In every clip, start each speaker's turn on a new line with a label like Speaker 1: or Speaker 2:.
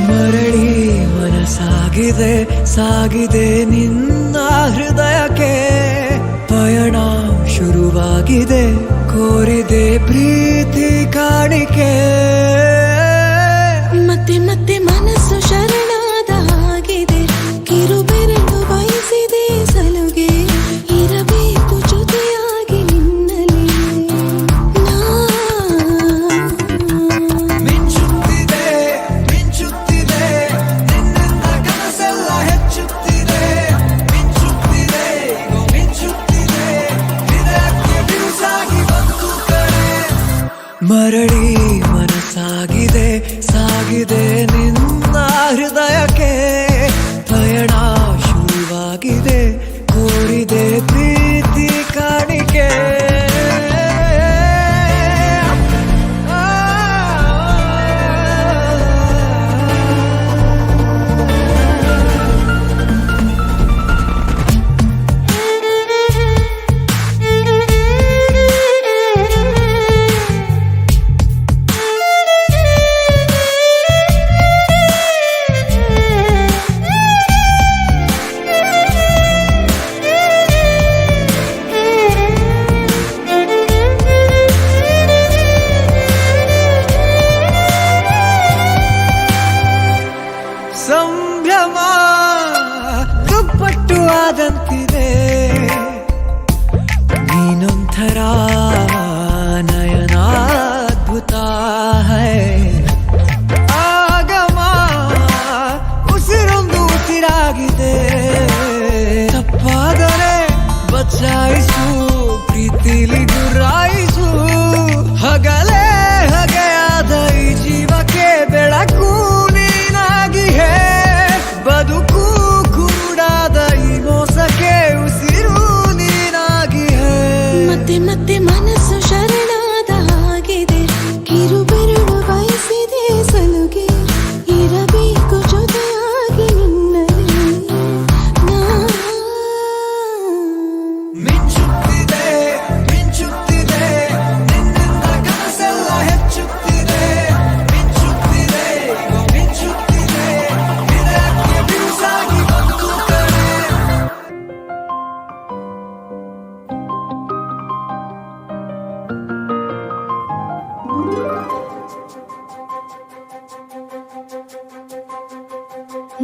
Speaker 1: ಮರಳಿ ಮನಸಾಗಿದೆ ಸಾಗಿದೆ ನಿನ್ನ ಹೃದಯಕ್ಕೆ ಪಯಣ ಶುರುವಾಗಿದೆ ಕೋರಿದೆ ಪ್ರೀತಿ ಕಾಣಿಕೆ
Speaker 2: ಮತ್ತೆ ಮತ್ತೆ ಮನಸ್ಸು ಶರಣಾದ ಹಾಗಿದೆ ಕಿರುಬೆರಳು ಬಯಸಿದೆ ಸಲುಗೆ ಇರಬೇಕು ಜೊತೆಯಾಗಿ ನಿನ್ನಲ್ಲಿ
Speaker 1: ಮಿಂಚುತ್ತಿದೆ ಮಿಂಚುತ್ತಿದೆ ನಿನ್ನಿಂದ ಕನಸೆಲ್ಲ ಹೆಚ್ಚುತ್ತಿದೆ ಮಿಂಚುತ್ತಿದೆ ಮಿಂಚುತ್ತಿದೆ ಹೃದಯಕ್ಕೆ ಬಿರುಸಾಗಿ ಬಂತು ಕಡೆ ಮರಳಿ ಮನಸಾಗಿದೆ ಸಾಗಿದೆ ನಿನ್ನ ಹೃದಯಕ್ಕೆ ಪಯಣ ಶುರುವಾಗಿದೆ ಕೋರಿದೆ ಪ್ರೀತಿ ಕಾಣಿಕೆ ಸಂಭ್ರಮ ದುಪ್ಪಟ್ಟು ಆದಂತಿದೆ ನೀನೊಂಥರ ನಯನಾದ್ಭುತ ಹೈ ಆಗಮ ಉಸಿರೊಂದು ಉಸಿರಾಗಿದೆ ತಪ್ಪಾದರೆ ಬಚಾಯಿಸು ಪ್ರೀತಿಲಿ ಗುರಾಯಿಸು ಹಗಲೇ ಹಗೆಯಾದ ಈ ಜೀವಕ್ಕೆ ಬೆಳಕು ಬದುಕು ಕುರುಡಾದ ಈ ಮೋಸಕ್ಕೆ ಉಸಿರು ನೀನಾಗಿ
Speaker 2: ಮತ್ತೆ ಮತ್ತೆ ಮನಸ್ಸು ಶರಣಾದ ಹಾಗಿದೆ ಕಿರುಬೆರಳು ಬಯಸಿದೆ ಸಲುಗೆ ಇರಬೇಕು ಜೊತೆಯಾಗಿ ನಿನ್ನಲ್ಲಿ
Speaker 1: ಮಿಂಚುತ್ತಿದೆ ಮಿಂಚುತ್ತಿದೆ ನಿನ್ನಿಂದ ಕನಸೆಲ್ಲ ಹೆಚ್ಚುತ್ತಿದೆ ಮಿಂಚುತ್ತಿದೆ ಮಿಂಚುತ್ತಿದೆ ಹೃದಯಕ್ಕೆ ಬಿರುಸಾಗಿ ಬಂತು ಕಡೆ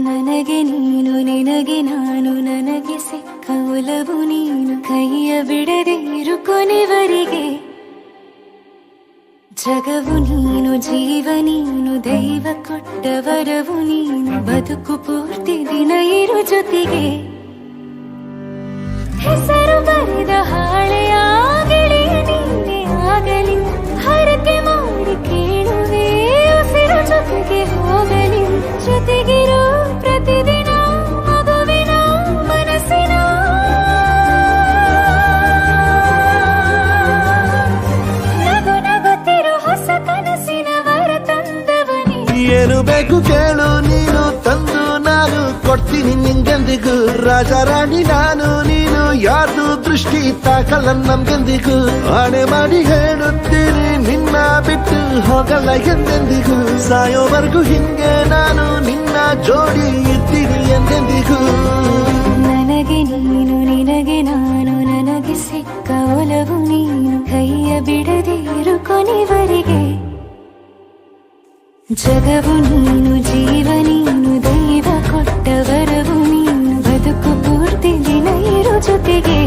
Speaker 2: ನನಗೆ ನೀನು ನಿನಗೆ ನಾನು ನನಗೆ ಸಿಕ್ಕ ಒಲವು ನೀನು ಕೈಯ ಬಿಡದೆ ಇರು ಕೊನೆವರೆಗೆ ಜಗವು ನೀನು ಜೀವ ನೀನು ದೈವ ಕೊಟ್ಟ ವರವು ನೀನು ಬದುಕು ಪೂರ್ತಿ ದಿನ ಇರು ಜೊತೆಗೆ ಹೆಸರು ಬರೆದ ಹಾಳೆಯಾಗಲಿ ನೀನೆ ಆಗಲಿ ಹರಕೆ ಮಾಡಿ ಕೇಳುವೆ ಉಸಿರು ಜೊತೆಗೆ ಹೋಗಲಿ ಜೊತೆಗಿರೋ ಪ್ರತಿದಿನ ಮಗುವಿನ ಮನಸ್ಸಿನ ನಗು ನಗುತ್ತಿರೋ ಹೊಸ ಕನಸಿನ ವರ ತಂದವನೇ
Speaker 3: ಏನು ಬೇಕು ಕೇಳು ನೀನು ತಂದು ನಾನು ಕೊಡ್ತೀನಿ ನಿಂಗೆಂದಿಗೂ ರಾಜ ರಾಣಿ ನಾನು ನೀನು ಯಾರ್ದು ದೃಷ್ಟಿ ತಾಕಲ್ಲ ನಮ್ಗೆಂದಿಗೂ ಆಣೆ ಮಾಡಿ ಹೇಳುತ್ತೀನಿ ನಿನ್ನ ಬಿಟ್ಟು ಹೋಗಲ್ಲ ಎಂದೆಂದಿಗೂ ಸಾಯೋವರೆಗೂ ಹಿಂಗೆ ನಾನು ನಿನ್ನ ಜೋಡಿ ಇರ್ತೀನಿ ಎಂದೆಂದಿಗೂ
Speaker 2: ನನಗೆ ನೀನು ನಿನಗೆ ನಾನು ನನಗೆ ಸಿಕ್ಕ ಒಲವು ನೀನು ಕೈಯ ಬಿಡದೆ ಇರು ಕೊನೆವರೆಗೆ ಜಗವು ನೀನು ಜೀವ ನೀನು ದೈವ ಕೊಟ್ಟ ವರವು ನೀನು ಬದುಕು ಪೂರ್ತಿ ದಿನ ಇರು ಜೊತೆಗೆ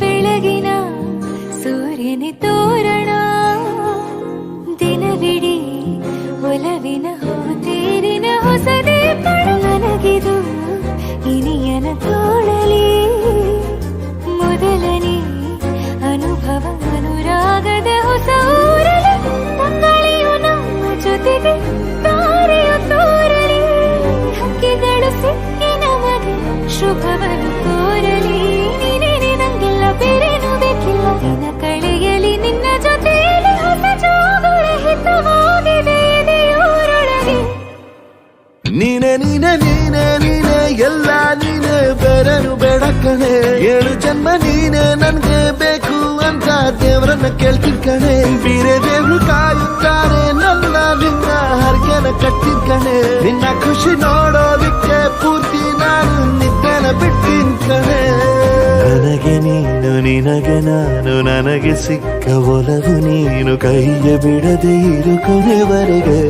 Speaker 2: ಬೆಳಗಿನ ಸೂರ್ಯನ ತೋರಣ ದಿನವಿಡೀ ಒಲವಿನ ತೇರಿನ ಹೊಸದೇ ನನಗಿದು ಇನಿಯನ ತೋಳಲಿ ಮೊದಲನೇ ಅನುಭವ ಅನುರಾಗದ ಹೊಸ ಊರಲಿ ತಂಗಳಿಯು ನಮ್ಮ ಜೊತೆ ಕೋರಲಿ ನೀನೇನೆ ನಂಗೆಲ್ಲ ಬೇರೇನು ಬೇಕಿಲ್ಲ ದಿನ ಕಳೆಯಲಿ ನಿನ್ನ ಜೊತೆಯಲ್ಲಿ ಹೊಸ ಜೋಗುಳ ಹಿತವಾಗಿದೆ ಎದೆಯೂರೊಳಗೆ
Speaker 3: ನೀನೆ ನೀನೆ ನೀನೆ ನೀನೆ ಎಲ್ಲ ನೀನೆ ಬೇರೆನು ಬೇಡ ಕಣೆ 7 ಜನ್ಮ ನೀನೆ ನನ್ಗೆ ಬೇಕು ಅಂತ ದೇವ್ರನ್ನ ಕೇಳ್ತೀನಿ ಕಣೆ ಬೇರೆ ದೇವ್ರು ಕಾಯುತ್ತಾರೆ ನನ್ನ ನಿನ್ನ ಹರ್ಗೆನ ಕಟ್ಟಿನ ಕಣೆ ನಿನ್ನ ಖುಷಿ ನೋಡೋದಿಕ್ಕೆ ಪೂರ್ತಿ ನಾನು ನಿದ್ದೆನ ಬಿಟ್ಟಿನ್ ಕಣೆ ನನಗೆ ನೀನು ನಿನಗೆ ನಾನು ನನಗೆ ಸಿಕ್ಕ ಒಲವು ನೀನು ಕೈಯ ಬಿಡದೆ ಇರು ಕೊನೆವರೆಗೆ